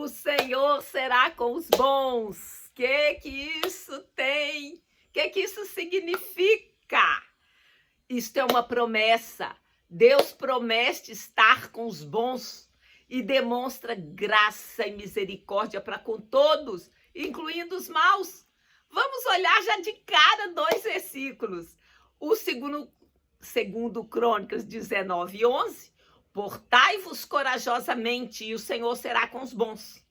O Senhor será com os bons. Que isso tem? Que isso significa? Isto é uma promessa. Deus promete estar com os bons e demonstra graça e misericórdia para com todos, incluindo os maus. Vamos olhar já de cara 2 versículos. O segundo Crônicas 19:11. Portai-vos corajosamente e o Senhor será com os bons.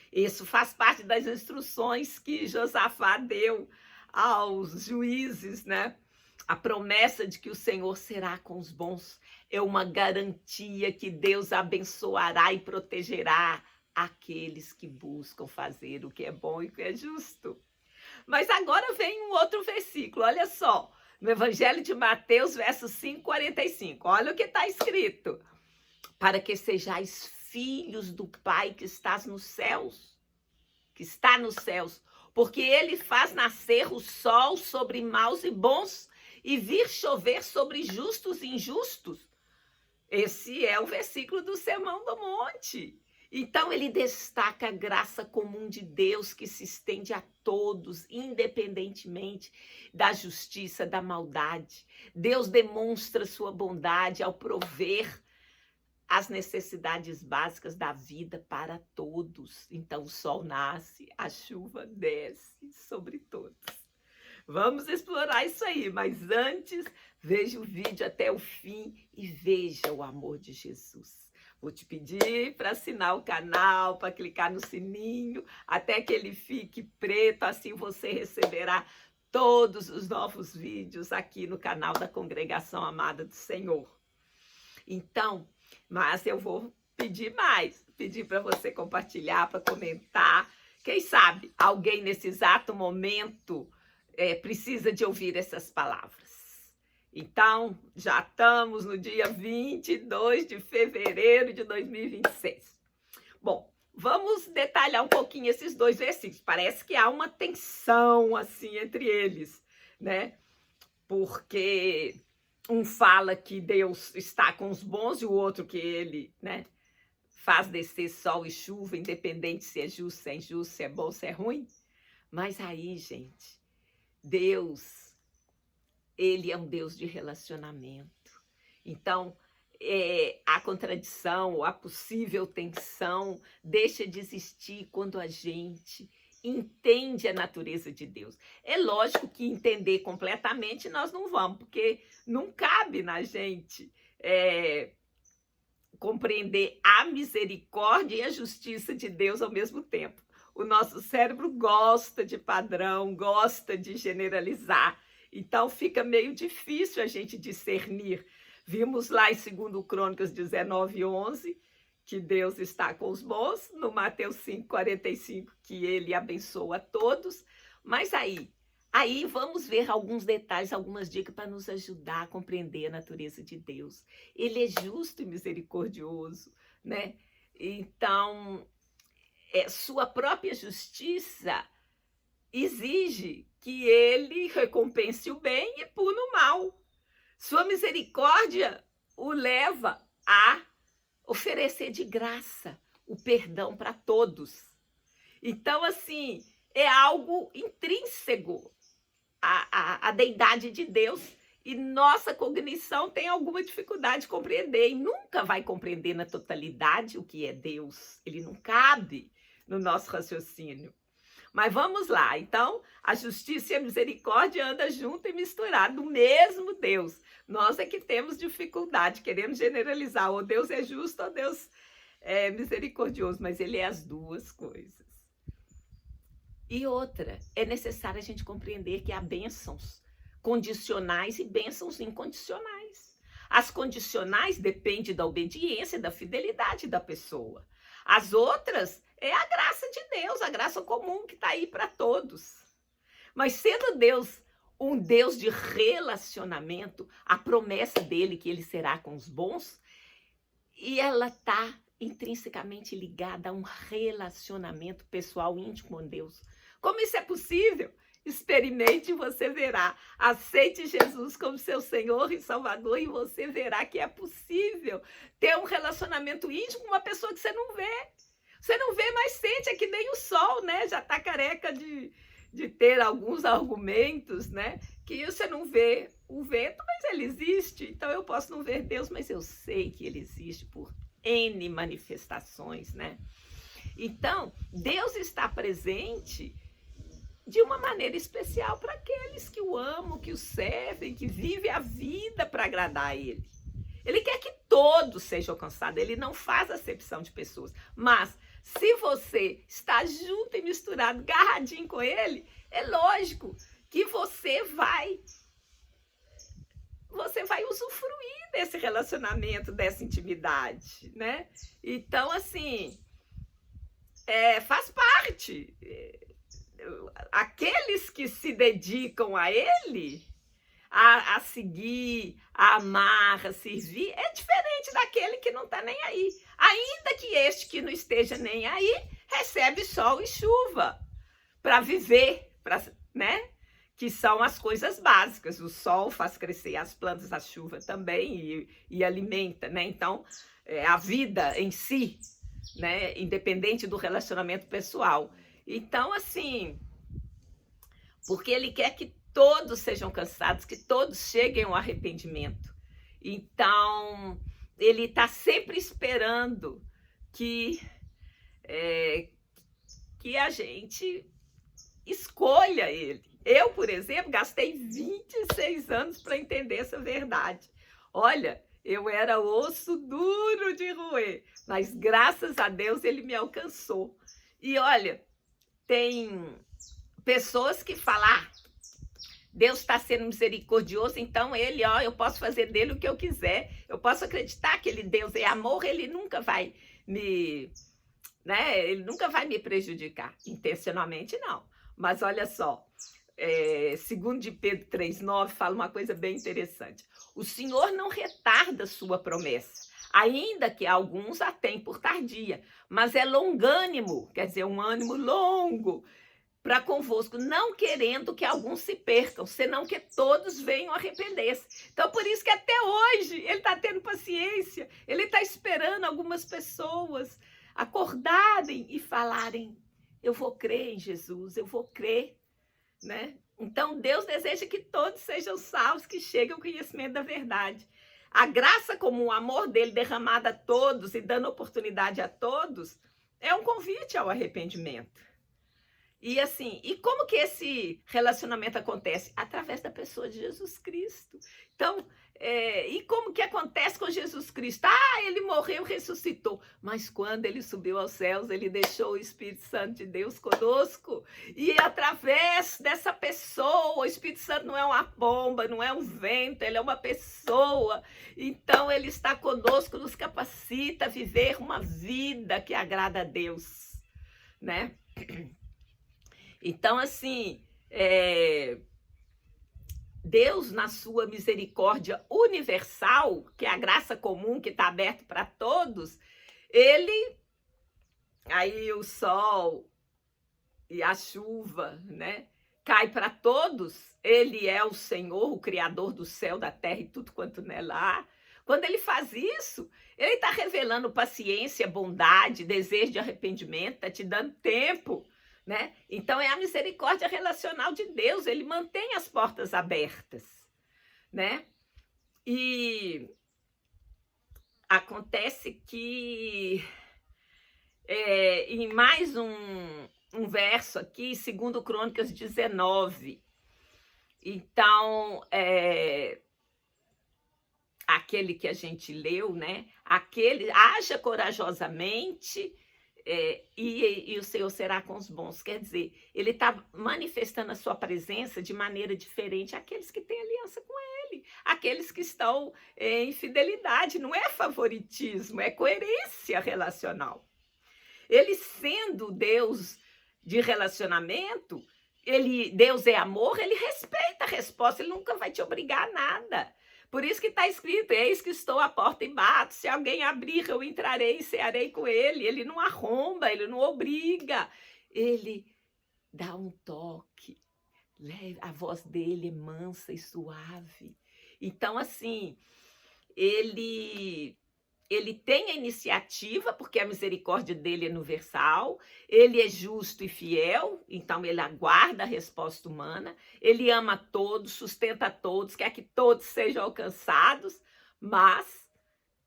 Isso faz parte das instruções que Josafá deu aos juízes, né? A promessa de que o Senhor será com os bons é uma garantia que Deus abençoará e protegerá aqueles que buscam fazer o que é bom e o que é justo. Mas agora vem um outro versículo, olha só, no Evangelho de Mateus, verso 5:45. Olha o que está escrito. Para que sejais filhos do Pai que está nos céus, porque ele faz nascer o sol sobre maus e bons e vir chover sobre justos e injustos. Esse é o versículo do Sermão do Monte. Então ele destaca a graça comum de Deus que se estende a todos, independentemente da justiça, da maldade. Deus demonstra sua bondade ao prover as necessidades básicas da vida para todos. Então o sol nasce, a chuva desce sobre todos. Vamos explorar isso aí, mas antes, veja o vídeo até o fim e veja o amor de Jesus. Vou te pedir para assinar o canal, para clicar no sininho, até que ele fique preto, assim você receberá todos os novos vídeos aqui no canal da Congregação Amada do Senhor. Então, mas eu vou pedir para você compartilhar, para comentar. Quem sabe alguém nesse exato momento precisa de ouvir essas palavras. Então, já estamos no dia 22 de fevereiro de 2026. Bom, vamos detalhar um pouquinho esses 2 versículos. Parece que há uma tensão assim entre eles, né? Porque um fala que Deus está com os bons e o outro que ele, né, faz descer sol e chuva, independente se é justo, se é injusto, se é bom, se é ruim. Mas aí, gente, Deus, ele é um Deus de relacionamento. Então, a contradição, a possível tensão deixa de existir quando a gente entende a natureza de Deus. É lógico que entender completamente nós não vamos, porque não cabe na gente compreender a misericórdia e a justiça de Deus ao mesmo tempo. O nosso cérebro gosta de padrão, gosta de generalizar. Então fica meio difícil a gente discernir. Vimos lá em 2 Crônicas 19:11, que Deus está com os bons, no Mateus 5:45, que ele abençoa a todos. Mas aí vamos ver alguns detalhes, algumas dicas para nos ajudar a compreender a natureza de Deus. Ele é justo e misericordioso, né? Então, sua própria justiça exige que ele recompense o bem e puna o mal. Sua misericórdia o leva a oferecer de graça o perdão para todos. Então, assim, é algo intrínseco à deidade de Deus e nossa cognição tem alguma dificuldade de compreender e nunca vai compreender na totalidade o que é Deus. Ele não cabe no nosso raciocínio. Mas vamos lá, então, a justiça e a misericórdia andam junto e misturado no mesmo Deus. Nós é que temos dificuldade, queremos generalizar, ou Deus é justo ou Deus é misericordioso, mas ele é as duas coisas. E outra, é necessário a gente compreender que há bênçãos condicionais e bênçãos incondicionais. As condicionais dependem da obediência e da fidelidade da pessoa. As outras é a graça de Deus, a graça comum que está aí para todos. Mas sendo Deus um Deus de relacionamento, a promessa dele que ele será com os bons, e ela está intrinsecamente ligada a um relacionamento pessoal íntimo com Deus. Como isso é possível? Experimente e você verá. Aceite Jesus como seu Senhor e Salvador e você verá que é possível ter um relacionamento íntimo com uma pessoa que você não vê. Você não vê, mas sente, é que nem o sol, né? Já está careca de ter alguns argumentos, né? Que você não vê o vento, mas ele existe. Então eu posso não ver Deus, mas eu sei que ele existe por N manifestações, né? Então, Deus está presente de uma maneira especial para aqueles que o amam, que o servem, que vivem a vida para agradar a Ele. Ele quer que todos sejam alcançados, Ele não faz acepção de pessoas. Mas, se você está junto e misturado, garradinho com Ele, é lógico que você vai usufruir desse relacionamento, dessa intimidade, né? Então, assim, faz parte. Aqueles que se dedicam a Ele, a seguir, a amar, a servir, é diferente daquele que não está nem aí. Ainda que este que não esteja nem aí, recebe sol e chuva para viver, né? Que são as coisas básicas. O sol faz crescer as plantas, a chuva também, e alimenta, né? Então, a vida em si, né? Independente do relacionamento pessoal. Então, assim, porque Ele quer que todos sejam cansados, que todos cheguem ao arrependimento. Então, Ele está sempre esperando que a gente escolha Ele. Eu, por exemplo, gastei 26 anos para entender essa verdade. Olha, eu era osso duro de roer, mas graças a Deus Ele me alcançou. E olha, tem pessoas que falam, Deus está sendo misericordioso, então Ele, eu posso fazer dele o que eu quiser, eu posso acreditar que Deus é amor, Ele nunca vai me, né? Ele nunca vai me prejudicar, intencionalmente não. Mas olha só, segundo de Pedro 3,9 fala uma coisa bem interessante. O Senhor não retarda sua promessa, ainda que alguns a tenham por tardia, mas é longânimo, quer dizer, um ânimo longo para convosco, não querendo que alguns se percam, senão que todos venham arrepender-se. Então, por isso que até hoje ele está tendo paciência, ele está esperando algumas pessoas acordarem e falarem, eu vou crer em Jesus, eu vou crer, né? Então, Deus deseja que todos sejam salvos, que cheguem ao conhecimento da verdade. A graça como o amor dele derramado a todos e dando oportunidade a todos é um convite ao arrependimento. E assim, e como que esse relacionamento acontece? Através da pessoa de Jesus Cristo. Então, e como que acontece com Jesus Cristo? Ele morreu, ressuscitou. Mas quando ele subiu aos céus, ele deixou o Espírito Santo de Deus conosco. E através dessa pessoa, o Espírito Santo não é uma bomba, não é um vento, ele é uma pessoa. Então, ele está conosco, nos capacita a viver uma vida que agrada a Deus, né? Então, assim, Deus, na sua misericórdia universal, que é a graça comum que está aberta para todos, aí o sol e a chuva, né, cai para todos. Ele é o Senhor, o Criador do céu, da terra e tudo quanto nela há. Quando ele faz isso, ele está revelando paciência, bondade, desejo de arrependimento, está te dando tempo, né? Então é a misericórdia relacional de Deus, ele mantém as portas abertas, né? E acontece que em mais um verso aqui, 2 Crônicas 19, então aquele que a gente leu, né? Aquele haja corajosamente e o Senhor será com os bons. Quer dizer, ele está manifestando a sua presença de maneira diferente àqueles que têm aliança com ele, aqueles que estão em fidelidade. Não é favoritismo, é coerência relacional. Ele sendo Deus de relacionamento, Deus é amor, ele respeita a resposta, ele nunca vai te obrigar a nada. Por isso que está escrito, eis que estou à porta e bato, se alguém abrir, eu entrarei e cearei com ele. Ele não arromba, ele não obriga, ele dá um toque, a voz dele é mansa e suave. Então, assim, ele ele tem a iniciativa, porque a misericórdia dele é universal, ele é justo e fiel, então ele aguarda a resposta humana, ele ama todos, sustenta todos, quer que todos sejam alcançados, mas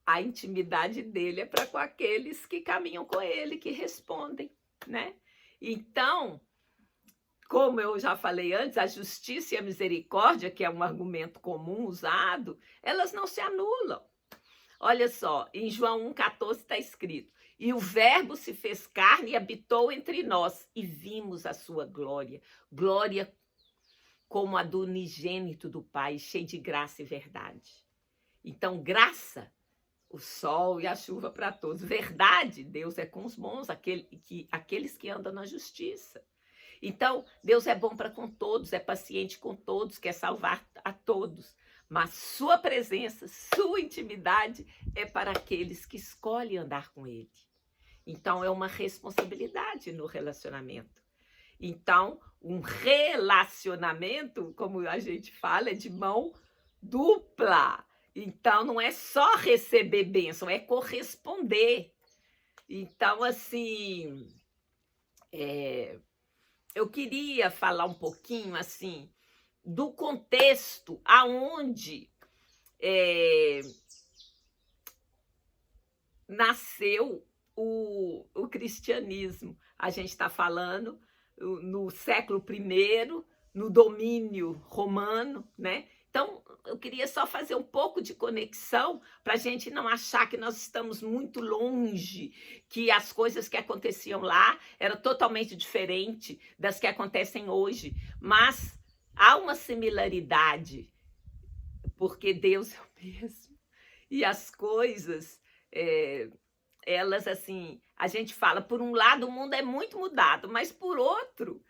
a intimidade dele é para com aqueles que caminham com ele, que respondem, né? Então, como eu já falei antes, a justiça e a misericórdia, que é um argumento comum usado, elas não se anulam. Olha só, em João 1,14 está escrito: e o verbo se fez carne e habitou entre nós, e vimos a sua glória, glória como a do unigênito do Pai, cheio de graça e verdade. Então, graça, o sol e a chuva para todos. Verdade, Deus é com os bons, aqueles que andam na justiça. Então, Deus é bom para com todos, é paciente com todos, quer salvar a todos. Mas sua presença, sua intimidade é para aqueles que escolhem andar com ele. Então, é uma responsabilidade no relacionamento. Então, um relacionamento, como a gente fala, é de mão dupla. Então, não é só receber bênção, é corresponder. Então, assim, eu queria falar um pouquinho, assim, do contexto aonde nasceu o cristianismo. A gente está falando no século I, no domínio romano, né? Então, eu queria só fazer um pouco de conexão para a gente não achar que nós estamos muito longe, que as coisas que aconteciam lá eram totalmente diferentes das que acontecem hoje. Mas há uma similaridade, porque Deus é o mesmo. E as coisas, elas assim, a gente fala, por um lado o mundo é muito mudado, mas por outro,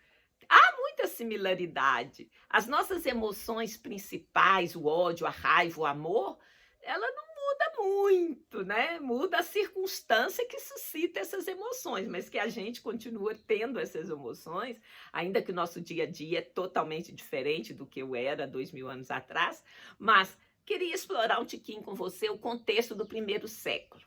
há muita similaridade. As nossas emoções principais, o ódio, a raiva, o amor, ela não muda muito, né? Muda a circunstância que suscita essas emoções, mas que a gente continua tendo essas emoções, ainda que o nosso dia a dia é totalmente diferente do que eu era 2000 anos atrás. Mas queria explorar um tiquinho com você o contexto do primeiro século.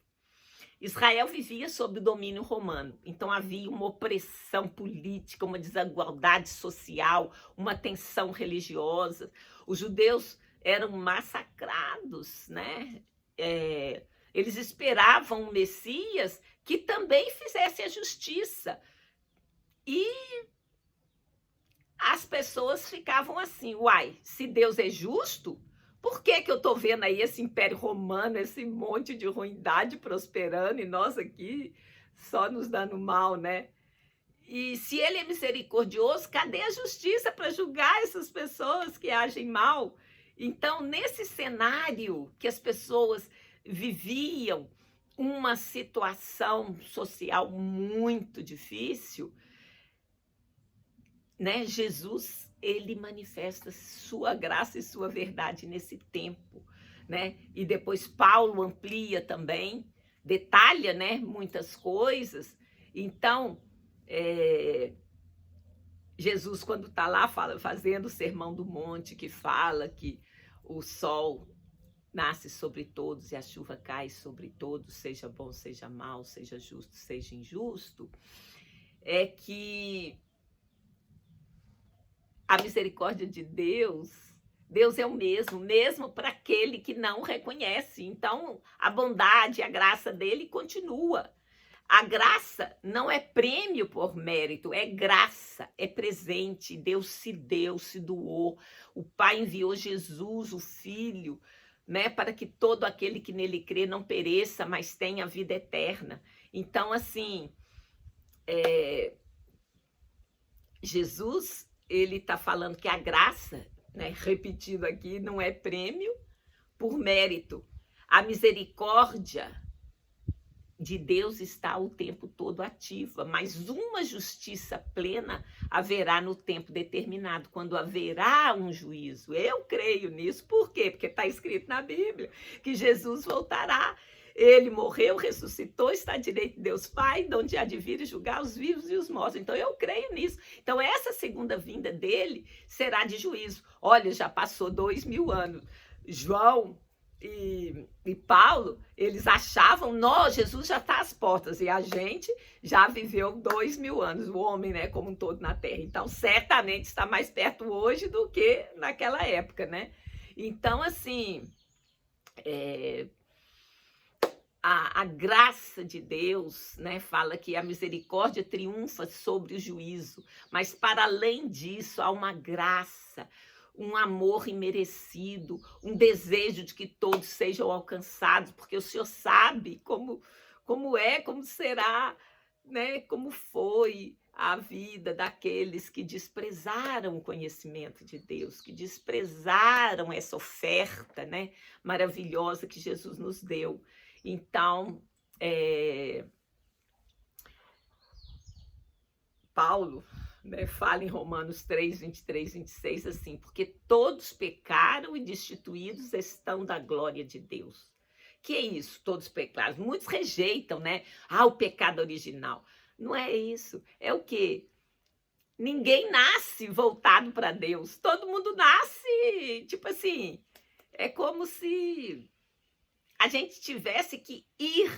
Israel vivia sob o domínio romano, então havia uma opressão política, uma desigualdade social, uma tensão religiosa. Os judeus eram massacrados, né? Eles esperavam um Messias que também fizesse a justiça. E as pessoas ficavam assim, uai, se Deus é justo, por que eu estou vendo aí esse Império Romano, esse monte de ruindade prosperando e nós aqui só nos dando mal, né? E se ele é misericordioso, cadê a justiça para julgar essas pessoas que agem mal? Então, nesse cenário que as pessoas viviam uma situação social muito difícil, né? Jesus, ele manifesta sua graça e sua verdade nesse tempo, né? E depois Paulo amplia também, detalha, né, muitas coisas. Então, Jesus, quando está lá fazendo o Sermão do Monte, que fala que o sol nasce sobre todos e a chuva cai sobre todos, seja bom, seja mal, seja justo, seja injusto, é que a misericórdia de Deus é o mesmo para aquele que não reconhece. Então, a bondade, a graça dele continua. A graça não é prêmio por mérito, é graça, é presente. Deus se deu, se doou. O Pai enviou Jesus, o Filho, né, para que todo aquele que nele crê não pereça, mas tenha vida eterna. Então, assim, Jesus, ele está falando que a graça, né, repetindo aqui, não é prêmio por mérito. A misericórdia de Deus está o tempo todo ativa, mas uma justiça plena haverá no tempo determinado, quando haverá um juízo. Eu creio nisso. Por quê? Porque está escrito na Bíblia que Jesus voltará. Ele morreu, ressuscitou, está à direita de Deus Pai, de onde há de vir e julgar os vivos e os mortos. Então, eu creio nisso. Então, essa segunda vinda dele será de juízo. Olha, já passou 2000 anos. João, e Paulo, eles achavam, Jesus já está às portas, e a gente já viveu 2000 anos, o homem, né, como um todo na Terra. Então, certamente está mais perto hoje do que naquela época, né? Então, assim, a graça de Deus, né, fala que a misericórdia triunfa sobre o juízo, mas para além disso há uma graça, um amor imerecido, um desejo de que todos sejam alcançados, porque o Senhor sabe como será, né, como foi a vida daqueles que desprezaram o conhecimento de Deus, que desprezaram essa oferta, né, maravilhosa que Jesus nos deu. Então, Paulo, né, fala em Romanos 3, 23, 26, assim, porque todos pecaram e destituídos estão da glória de Deus. Que é isso, todos pecaram? Muitos rejeitam, né? O pecado original. Não é isso. É o quê? Ninguém nasce voltado para Deus. Todo mundo nasce, tipo assim, é como se a gente tivesse que ir.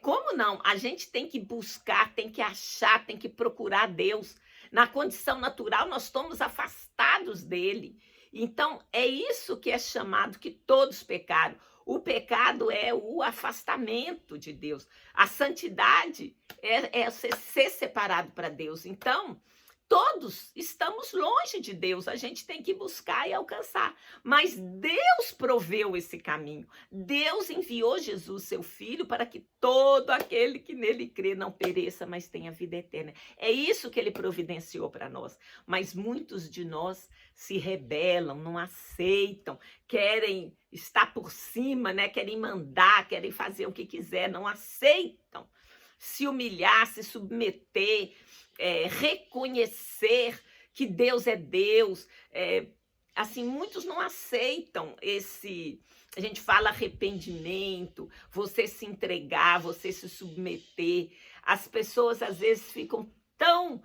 Como não? A gente tem que buscar, tem que achar, tem que procurar Deus. Na condição natural, nós estamos afastados dele. Então, é isso que é chamado que todos pecaram. O pecado é o afastamento de Deus. A santidade é ser separado para Deus. Então, todos estamos longe de Deus, a gente tem que buscar e alcançar. Mas Deus proveu esse caminho. Deus enviou Jesus, seu Filho, para que todo aquele que nele crê não pereça, mas tenha vida eterna. É isso que ele providenciou para nós. Mas muitos de nós se rebelam, não aceitam, querem estar por cima, né? Querem mandar, querem fazer o que quiser, não aceitam se humilhar, se submeter, reconhecer que Deus é Deus. Assim, muitos não aceitam esse... A gente fala arrependimento, você se entregar, você se submeter. As pessoas, às vezes, ficam tão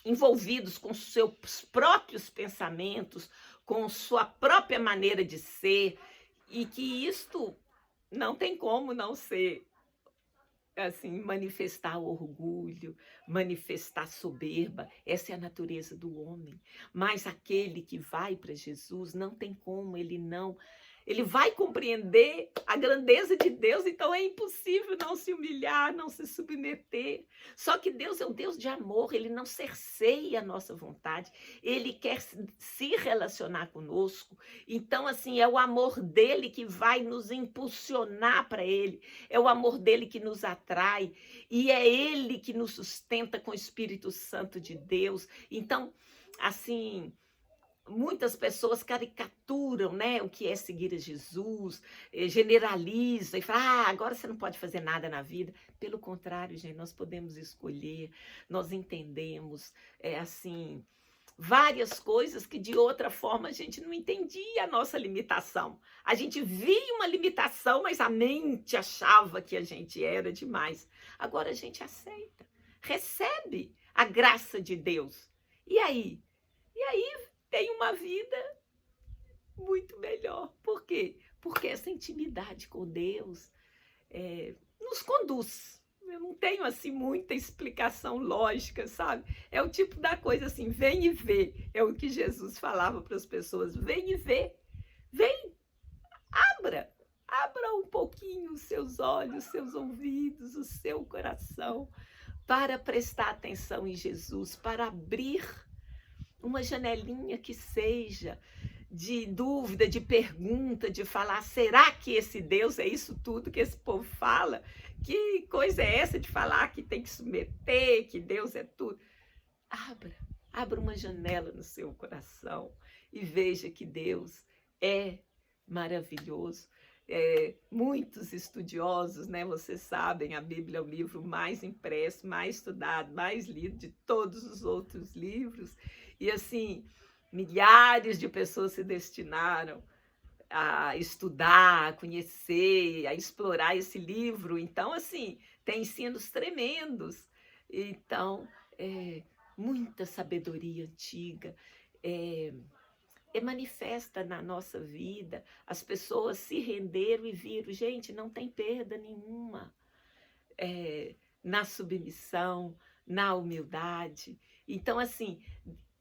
envolvidos com seus próprios pensamentos, com sua própria maneira de ser, e que isto não tem como não ser, assim, manifestar orgulho, manifestar soberba. Essa é a natureza do homem. Mas aquele que vai para Jesus, não tem como, ele vai compreender a grandeza de Deus, então é impossível não se humilhar, não se submeter. Só que Deus é um Deus de amor, ele não cerceia a nossa vontade, ele quer se relacionar conosco. Então, assim, é o amor dele que vai nos impulsionar para ele, é o amor dele que nos atrai, e é ele que nos sustenta com o Espírito Santo de Deus. Então, assim, muitas pessoas caricaturam, né, o que é seguir a Jesus, generalizam e falam, agora você não pode fazer nada na vida. Pelo contrário, gente, nós podemos escolher, nós entendemos, assim, várias coisas que de outra forma a gente não entendia a nossa limitação. A gente via uma limitação, mas a mente achava que a gente era demais. Agora a gente aceita, recebe a graça de Deus. E aí? Tem uma vida muito melhor. Por quê? Porque essa intimidade com Deus nos conduz. Eu não tenho, assim, muita explicação lógica, sabe? É o tipo da coisa assim, vem e vê. É o que Jesus falava para as pessoas, vem e vê. Vem, abra um pouquinho os seus olhos, os seus ouvidos, o seu coração, para prestar atenção em Jesus, para abrir uma janelinha que seja de dúvida, de pergunta, de falar, será que esse Deus é isso tudo que esse povo fala? Que coisa é essa de falar que tem que submeter, que Deus é tudo? Abra uma janela no seu coração e veja que Deus é maravilhoso. Muitos estudiosos, né, vocês sabem, a Bíblia é o livro mais impresso, mais estudado, mais lido de todos os outros livros. E assim, milhares de pessoas se destinaram a estudar, a conhecer, a explorar esse livro. Então, assim, tem ensinos tremendos. Então, muita sabedoria antiga, manifesta na nossa vida. As pessoas se renderam e viram, gente, não tem perda nenhuma na submissão, na humildade. Então, assim,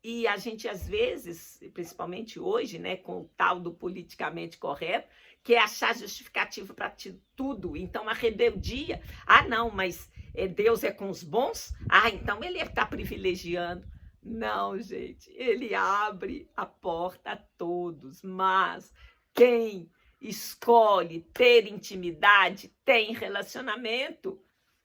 e a gente às vezes, principalmente hoje, né, com o tal do politicamente correto, quer achar justificativa para tudo. Então, a rebeldia, não, mas Deus é com os bons? Então ele está privilegiando. Não, gente, ele abre a porta a todos, mas quem escolhe ter intimidade tem relacionamento.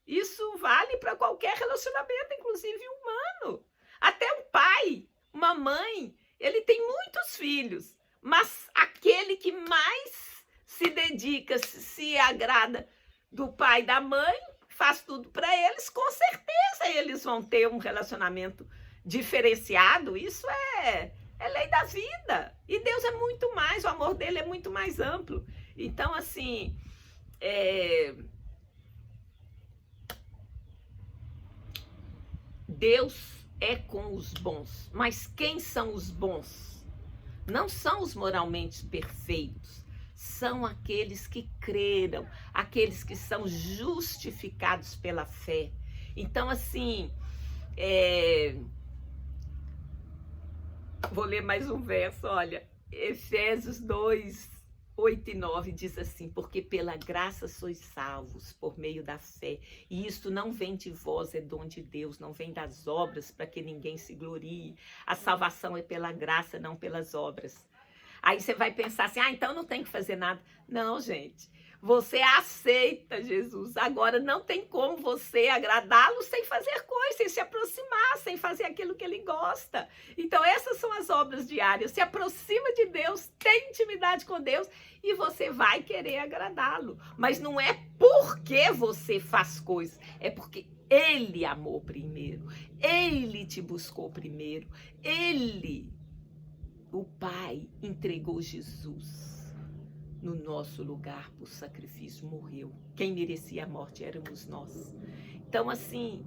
Isso vale para qualquer relacionamento, inclusive humano. Até um pai, uma mãe, ele tem muitos filhos, mas aquele que mais se dedica, se agrada do pai e da mãe, faz tudo para eles, com certeza eles vão ter um relacionamento diferenciado. Isso é lei da vida. E Deus é muito mais, o amor dele é muito mais amplo. Então, assim, Deus é com os bons. Mas quem são os bons? Não são os moralmente perfeitos. São aqueles que creram, aqueles que são justificados pela fé. Então, assim, vou ler mais um verso, olha, Efésios 2, 8 e 9 diz assim: porque pela graça sois salvos por meio da fé, e isto não vem de vós, é dom de Deus, não vem das obras para que ninguém se glorie. A salvação é pela graça, não pelas obras. Aí você vai pensar assim, então não tem que fazer nada. Não, gente, você aceita Jesus. Agora não tem como você agradá-lo sem fazer coisas, sem se aproximar, sem fazer aquilo que ele gosta. Então essas são as obras diárias. Se aproxima de Deus, tem intimidade com Deus e você vai querer agradá-lo. Mas não é porque você faz coisas, é porque ele amou primeiro, ele te buscou primeiro, o Pai entregou Jesus no nosso lugar por sacrifício, morreu. Quem merecia a morte éramos nós. Então, assim,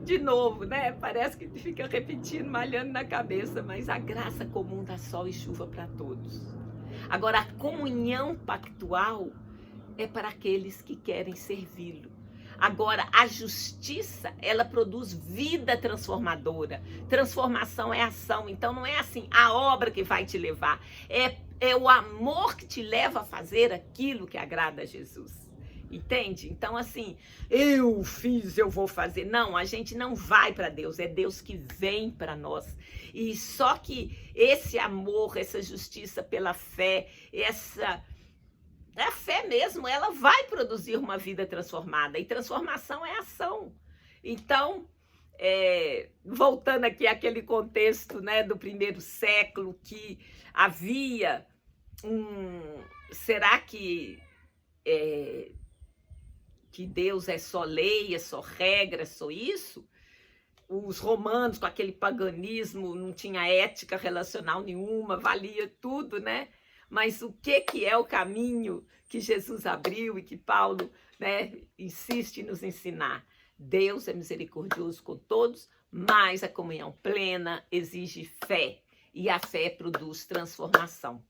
de novo, né? Parece que fica repetindo, malhando na cabeça, mas a graça comum dá sol e chuva para todos. Agora, a comunhão pactual é para aqueles que querem servi-lo. Agora, a justiça, ela produz vida transformadora. Transformação é ação. Então, não é assim a obra que vai te levar. É o amor que te leva a fazer aquilo que agrada a Jesus. Entende? Então, assim, eu vou fazer. Não, a gente não vai para Deus. É Deus que vem para nós. E só que esse amor, essa justiça pela fé, a fé mesmo, ela vai produzir uma vida transformada. E transformação é ação. Então, voltando aqui àquele contexto, né, do primeiro século, que havia será que Deus é só lei, é só regra, é só isso? Os romanos, com aquele paganismo, não tinha ética relacional nenhuma, valia tudo, né? Mas o que é o caminho que Jesus abriu e que Paulo, né, insiste em nos ensinar? Deus é misericordioso com todos, mas a comunhão plena exige fé, e a fé produz transformação.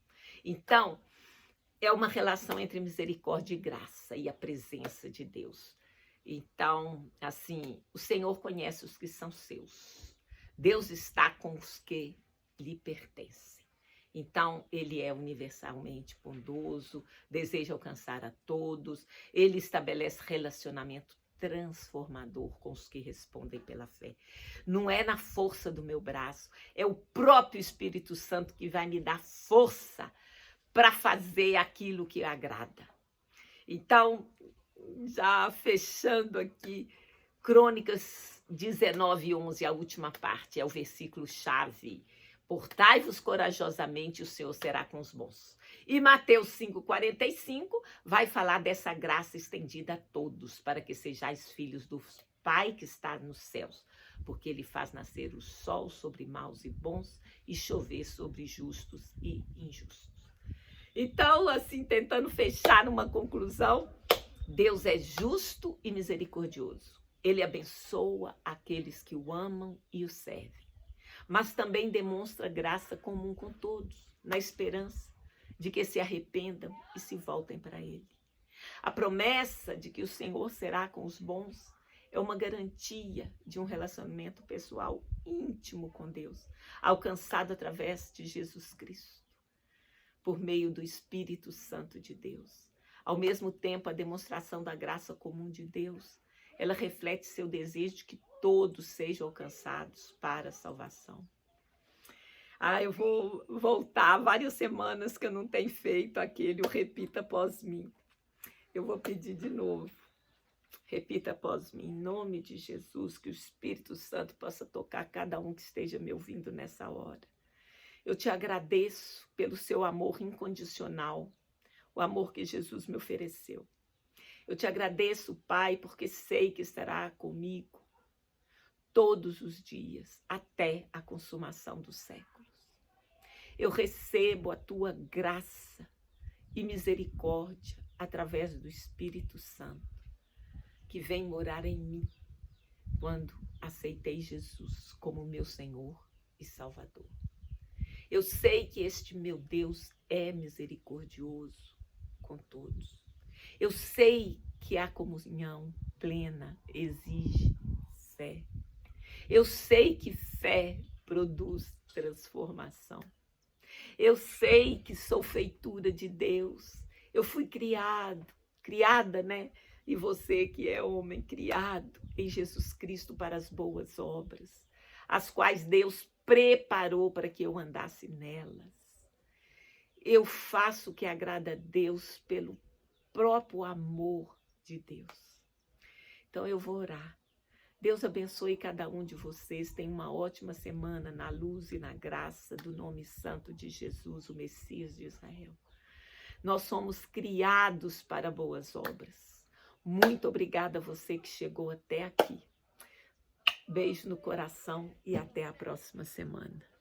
Então, é uma relação entre misericórdia e graça e a presença de Deus. Então, assim, o Senhor conhece os que são seus. Deus está com os que lhe pertencem. Então, ele é universalmente bondoso, deseja alcançar a todos, ele estabelece relacionamento transformador com os que respondem pela fé. Não é na força do meu braço, é o próprio Espírito Santo que vai me dar força para fazer aquilo que agrada. Então, já fechando aqui, Crônicas 19:11, a última parte, é o versículo chave. Portai-vos corajosamente, o Senhor será com os bons. E Mateus 5:45 vai falar dessa graça estendida a todos, para que sejais filhos do Pai que está nos céus, porque ele faz nascer o sol sobre maus e bons e chover sobre justos e injustos. Então, assim, tentando fechar numa conclusão, Deus é justo e misericordioso. Ele abençoa aqueles que o amam e o servem, mas também demonstra graça comum com todos, na esperança de que se arrependam e se voltem para Ele. A promessa de que o Senhor será com os bons é uma garantia de um relacionamento pessoal íntimo com Deus, alcançado através de Jesus Cristo, por meio do Espírito Santo de Deus. Ao mesmo tempo, a demonstração da graça comum de Deus, ela reflete seu desejo de que todos sejam alcançados para a salvação. Eu vou voltar várias semanas que eu não tenho feito o repita após mim. Eu vou pedir de novo. Repita após mim, em nome de Jesus, que o Espírito Santo possa tocar cada um que esteja me ouvindo nessa hora. Eu te agradeço pelo seu amor incondicional, o amor que Jesus me ofereceu. Eu te agradeço, Pai, porque sei que estará comigo todos os dias, até a consumação dos séculos. Eu recebo a tua graça e misericórdia através do Espírito Santo, que vem morar em mim quando aceitei Jesus como meu Senhor e Salvador. Eu sei que este meu Deus é misericordioso com todos. Eu sei que a comunhão plena exige fé. Eu sei que fé produz transformação. Eu sei que sou feitura de Deus. Eu fui criada, né? E você que é homem, criado em Jesus Cristo para as boas obras, as quais Deus preparou para que eu andasse nelas. Eu faço o que agrada a Deus pelo próprio amor de Deus. Então eu vou orar. Deus abençoe cada um de vocês. Tenha uma ótima semana na luz e na graça do nome santo de Jesus, o Messias de Israel. Nós somos criados para boas obras. Muito obrigada a você que chegou até aqui. Beijo no coração e até a próxima semana.